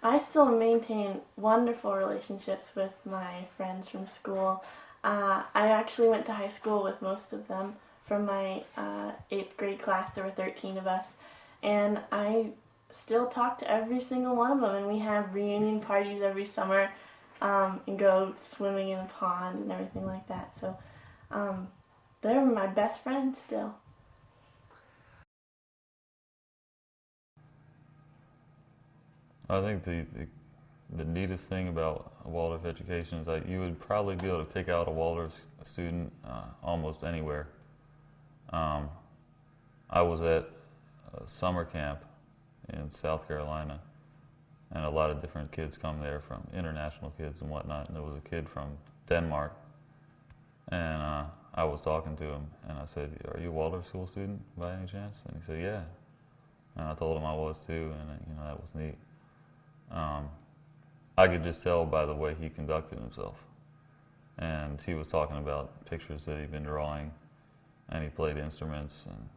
I still maintain wonderful relationships with my friends from school. I actually went to high school with most of them. From my eighth grade class, there were 13 of us, and I still talk to every single one of them. And we have reunion parties every summer, and go swimming in a pond and everything like that. So um, they're my best friends still. I think the neatest thing about a Waldorf education is that you would probably be able to pick out a Waldorf student almost anywhere. Um, I was at a summer camp in South Carolina, and a lot of different kids come there, from international kids and whatnot. And there was a kid from Denmark, and I was talking to him, and I said, "Are you a Waldorf school student by any chance?" And he said, "Yeah." And I told him I was too, and that was neat. Um, I could just tell by the way he conducted himself. And he was talking about pictures that he'd been drawing, and he played instruments, and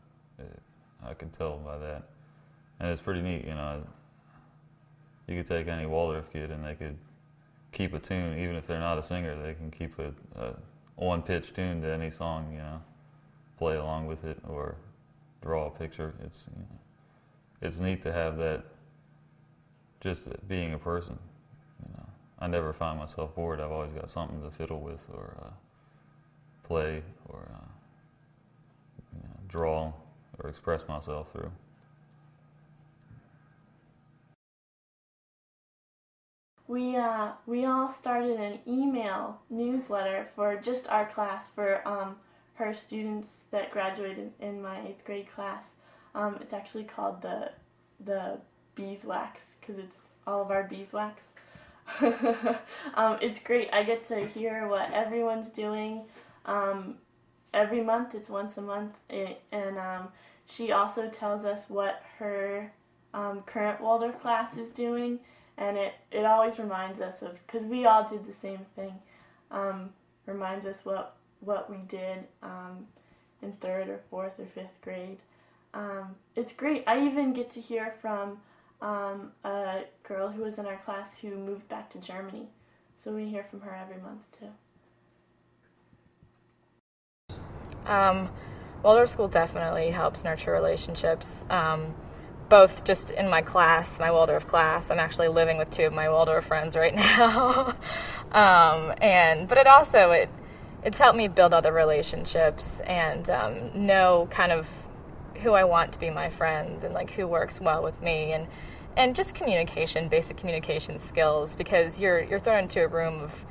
I could tell by that. And it's pretty neat, You could take any Waldorf kid and they could keep a tune, even if they're not a singer. They can keep a one-pitch tune to any song, play along with it or draw a picture. It's neat to have that, just being a person. I never find myself bored. I've always got something to fiddle with or play or draw or express myself through. We all started an email newsletter for just our class for her students that graduated in my eighth grade class. It's actually called the beeswax because it's all of our beeswax. It's great. I get to hear what everyone's doing. Every month, it's once a month, and she also tells us what her current Waldorf class is doing, and it always reminds us of, because we all did the same thing, reminds us what we did in third or fourth or fifth grade. It's great. I even get to hear from a girl who was in our class who moved back to Germany. So we hear from her every month too. Waldorf school definitely helps nurture relationships, both just in my class, my Waldorf class. I'm actually living with two of my Waldorf friends right now. But it's helped me build other relationships and know kind of who I want to be my friends and like who works well with me, and just communication, basic communication skills, because you're thrown into a room of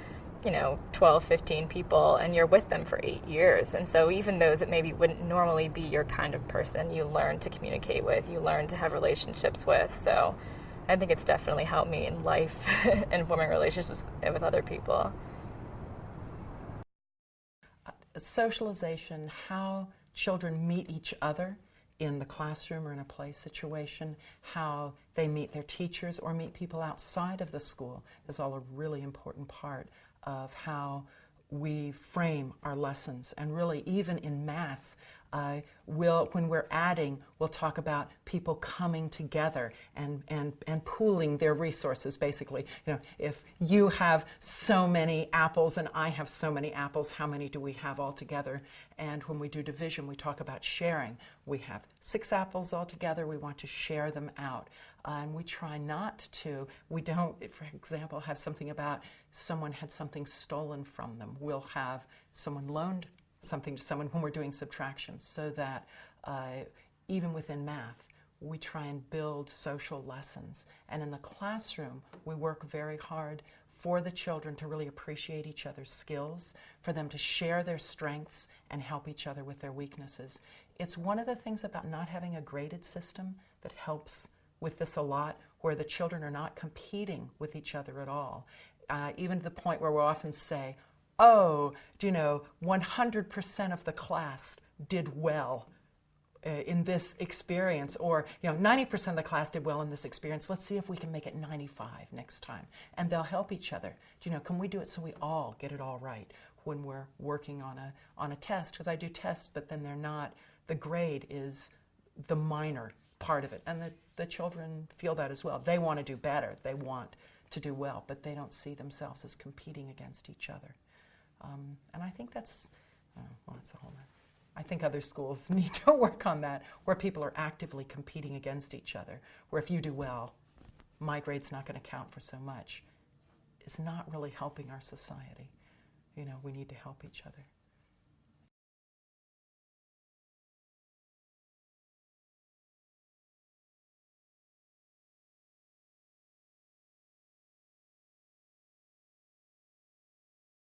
12, 15 people, and you're with them for 8 years. And so even those that maybe wouldn't normally be your kind of person, you learn to communicate with, you learn to have relationships with. So I think it's definitely helped me in life and forming relationships with other people. Socialization, how children meet each other in the classroom or in a play situation, how they meet their teachers or meet people outside of the school is all a really important part of how we frame our lessons. And really, even in math, when we're adding, we'll talk about people coming together and pooling their resources, basically. If you have so many apples and I have so many apples, how many do we have all together? And when we do division, we talk about sharing. We have 6 apples all together, we want to share them out. And we try not to, we don't, for example, have something about someone had something stolen from them. We'll have someone loaned something to someone when we're doing subtraction, so that even within math, we try and build social lessons. And in the classroom, we work very hard for the children to really appreciate each other's skills, for them to share their strengths and help each other with their weaknesses. It's one of the things about not having a graded system that helps with this a lot, where the children are not competing with each other at all. Even to the point where we'll often say, oh, 100% of the class did well in this experience, or 90% of the class did well in this experience. Let's see if we can make it 95 next time. And they'll help each other. Can we do it so we all get it all right when we're working on a test? Because I do tests, but then they're not, the grade is the minor part of it. And the children feel that as well. They want to do better. They want to do well, but they don't see themselves as competing against each other. And I think that's, well, that's a whole other. I think other schools need to work on that, where people are actively competing against each other, where if you do well, my grade's not going to count for so much. It's not really helping our society. You know, we need to help each other.